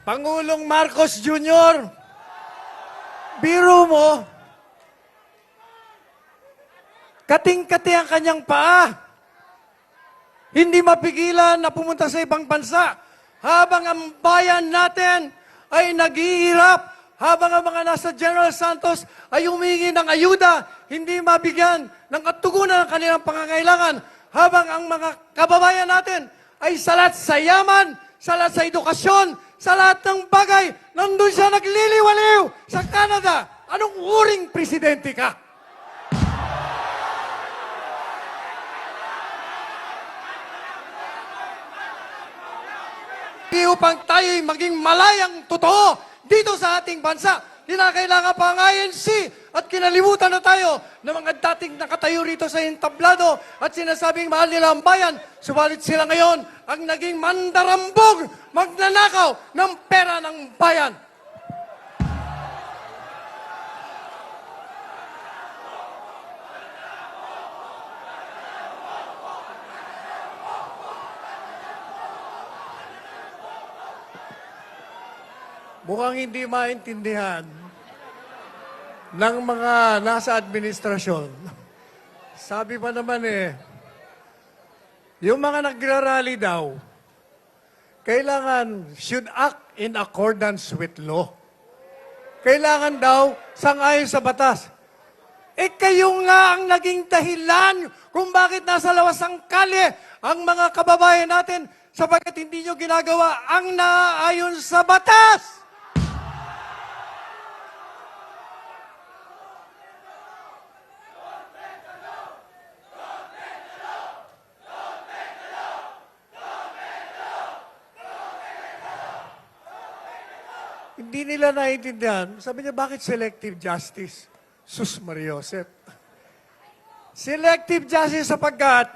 Pangulong Marcos Jr., biro mo, kating-kati ang kanyang paa. Hindi mapigilan na pumunta sa ibang bansa habang ang bayan natin ay naghihirap, habang ang mga nasa General Santos ay humingi ng ayuda, hindi mabigyan ng katugunan ng kanilang pangangailangan, habang ang mga kababayan natin ay salat sa yaman, salat sa edukasyon, sa lahat ng bagay, nandun siya nagliliwaliw sa Canada. Anong uring presidente ka? Upang tayo'y maging malayang totoo dito sa ating bansa, kinakailangan pa ang INC at kinalimutan na tayo ng mga dating nakatayo rito sa entablado at sinasabing mahal nila ang bayan, subalit sila ngayon ang naging mandarambog, magnanakaw ng pera ng bayan. Mukhang hindi maintindihan ng mga nasa administrasyon. Sabi pa naman yung mga nagrarally daw, kailangan should act in accordance with law. Kailangan daw sang-ayon sa batas. Kayo nga ang naging dahilan kung bakit nasa lawas ang kalye ang mga kababayan natin sapagkat hindi nyo ginagawa ang naaayon sa batas. Hindi nila naiintindihan. Sabi niya, bakit selective justice? Sus Mariosep. Selective justice sapagkat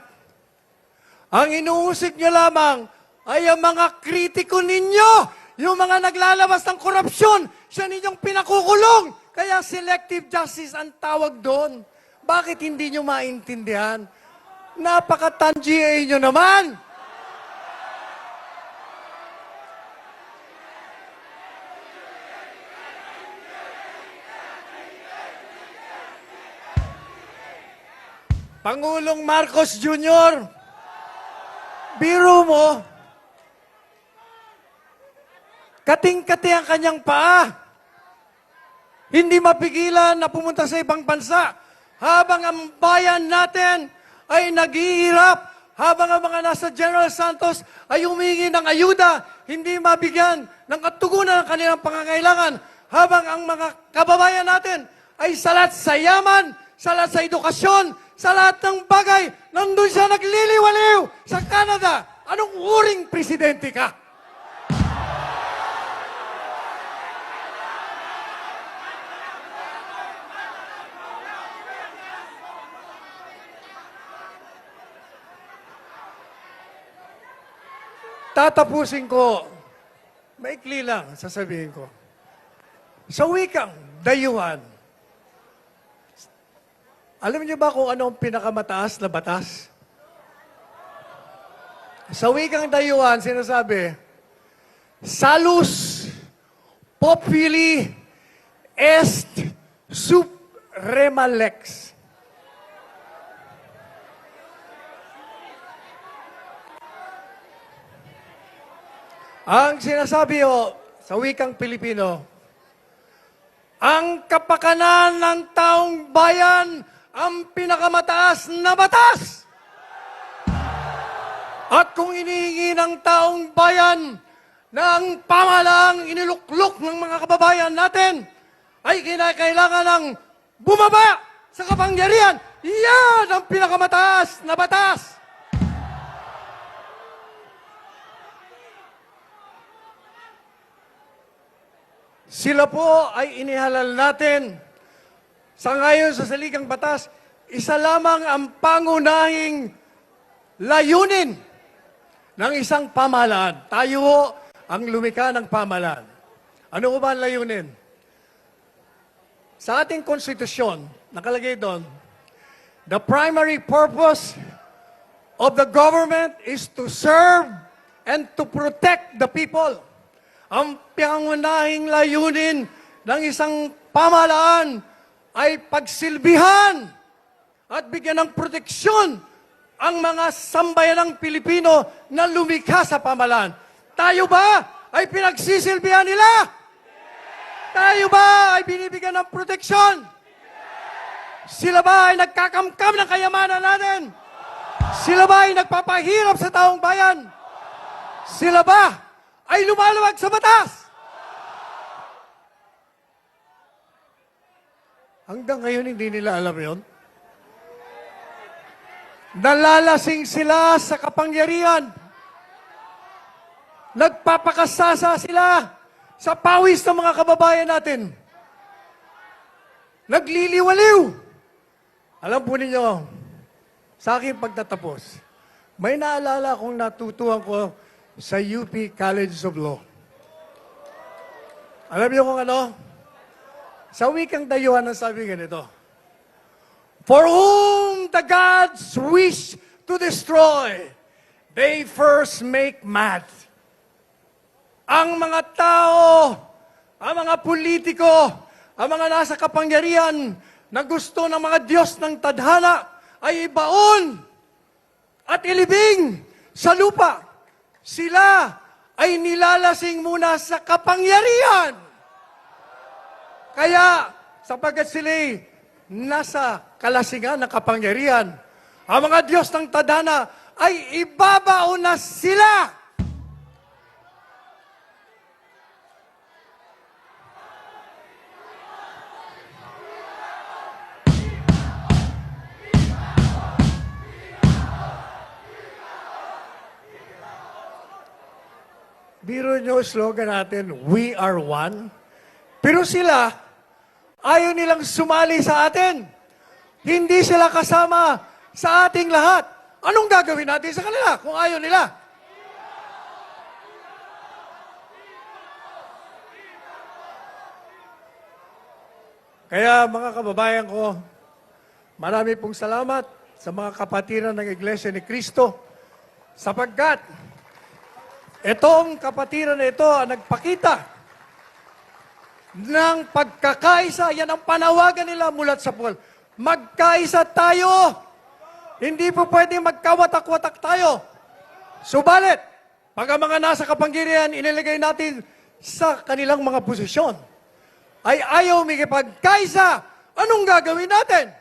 ang inuusik niyo lamang ay ang mga kritiko ninyo, yung mga naglalabas ng korupsyon, siya ninyong pinakukulong. Kaya selective justice ang tawag doon. Bakit hindi niyo maintindihan? Napaka-tangier niyo naman. Pangulong Marcos Jr., biro mo, kating-kati ang kanyang paa. Hindi mapigilan na pumunta sa ibang bansa habang ang bayan natin ay naghihirap, habang ang mga nasa General Santos ay humingi ng ayuda, hindi mabigyan ng katugunan ng kanilang pangangailangan, habang ang mga kababayan natin ay salat sa yaman, salat sa edukasyon, sa lahat ng bagay, nandun siya nagliliwaliw sa Canada. Anong uring presidente ka? Tatapusin ko, maikli lang, sasabihin ko. Sa wikang dayuhan, alam niyo ba kung ano ang pinakamataas na batas? Sa wikang dayuhan, sinasabi, salus populi est suprema lex. Ang sinasabi sa wikang Pilipino, ang kapakanan ng taong bayan ang pinakamataas na batas. At kung inihingi ng taong bayan na ang pamahalaang iniluklok ng mga kababayan natin ay kinakailangan ng bumaba sa kapangyarihan, yan ang pinakamataas na batas. Sila po ay inihalal natin. Sangayon sa saligang batas, isa lamang ang pangunahing layunin ng isang pamahalaan. Tayo ho ang lumikha ng pamahalaan. Ano ba ang layunin? Sa ating konstitusyon, nakalagay doon, the primary purpose of the government is to serve and to protect the people. ang pangunahing layunin ng isang pamahalaan ay pagsilbihan at bigyan ng proteksyon ang mga sambayanang Pilipino na lumikha sa pamahalaan. Tayo ba ay pinagsisilbihan nila? Tayo ba ay binibigyan ng proteksyon? Sila ba ay nagkakamkam ng kayamanan natin? Sila ba ay nagpapahirap sa taong bayan? Sila ba ay lumalawag sa batas? Hanggang ngayon hindi nila alam yon. Nalalasing sila sa kapangyarihan. Nagpapakasasa sila sa pawis ng mga kababayan natin. Nagliliwaliw. Alam po ninyo, sa aking pagtatapos, may naalala akong natutuhan ko sa UP College of Law. Alam niyo kung ano? Sa wikang dayuhan ang sabi ganito, "For whom the gods wish to destroy, they first make mad." Ang mga tao, ang mga politiko, ang mga nasa kapangyarihan na gusto ng mga Diyos ng tadhana ay ibaon at ilibing sa lupa. Sila ay nilalasing muna sa kapangyarihan. Kaya, sapagkat sila'y nasa kalasingan ng kapangyarihan, ang mga Diyos ng tadhana ay ibabaon na sila. Biro nyo slogan natin, "We are one." Pero sila, ayaw nilang sumali sa atin. Hindi sila kasama sa ating lahat. Anong gagawin natin sa kanila kung ayaw nila? Kaya mga kababayan ko, marami pong salamat sa mga kapatiran ng Iglesia ni Cristo sapagkat itong kapatiran na ito ang nagpakita ng pagkakaisa. Yan ang panawagan nila mulat sa pool. Magkaisa tayo. Hindi po pwedeng magkawatak-watak tayo. Subalit, pag ang mga nasa kapangyarihan inilagay natin sa kanilang mga posisyon, ay ayaw makipagkaisa, anong gagawin natin?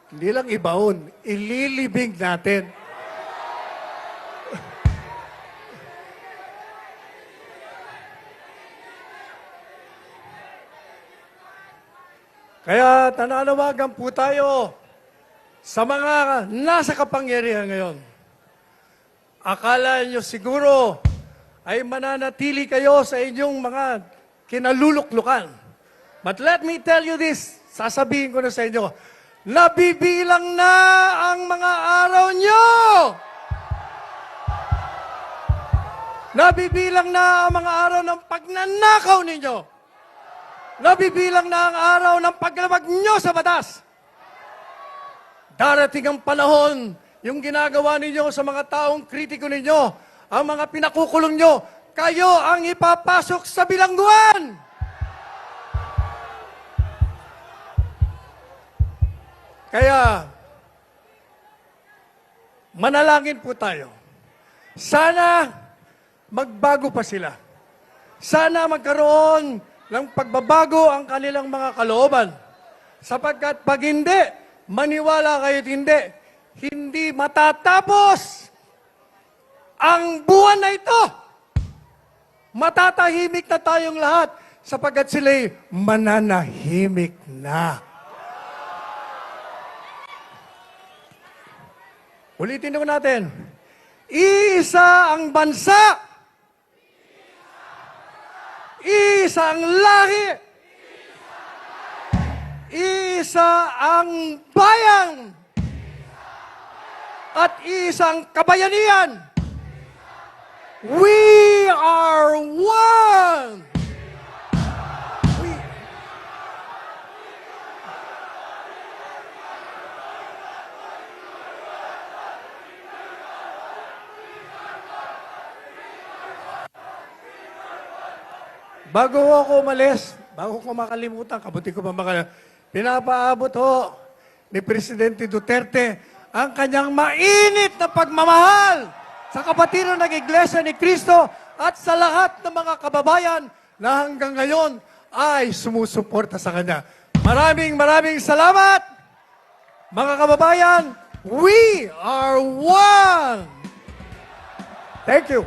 Hindi lang ibaon, ililibing natin. Kaya nananawagan po tayo sa mga nasa kapangyarihan ngayon. Akala nyo siguro ay mananatili kayo sa inyong mga kinaluluklukan. But let me tell you this, sasabihin ko na sa inyo, nabibilang na ang mga araw nyo! Nabibilang na ang mga araw ng pagnanakaw ninyo! Nabibilang na ang araw ng paglabag nyo sa batas! Darating ang panahon, yung ginagawa ninyo sa mga taong kritiko ninyo, ang mga pinakukulong nyo, kayo ang ipapasok sa bilangguan! Kaya, manalangin po tayo. Sana magbago pa sila. Sana magkaroon ng pagbabago ang kanilang mga kalooban. Sapagkat pag hindi, maniwala kayo't hindi matatapos ang buwan na ito. Matatahimik na tayong lahat sapagkat sila'y mananahimik na. Ulitin naman natin. Iisa ang bansa. Isa ang lahi. Isa ang bayan. At isang kabayanihan. We are one. Bago ako umalis, bago ko makalimutan, kabuti ko pa pinapaabot ho ni Presidente Duterte ang kanyang mainit na pagmamahal sa kapatiran ng Iglesia ni Cristo at sa lahat ng mga kababayan na hanggang ngayon ay sumusuporta sa kanya. Maraming salamat, mga kababayan. We are one! Thank you.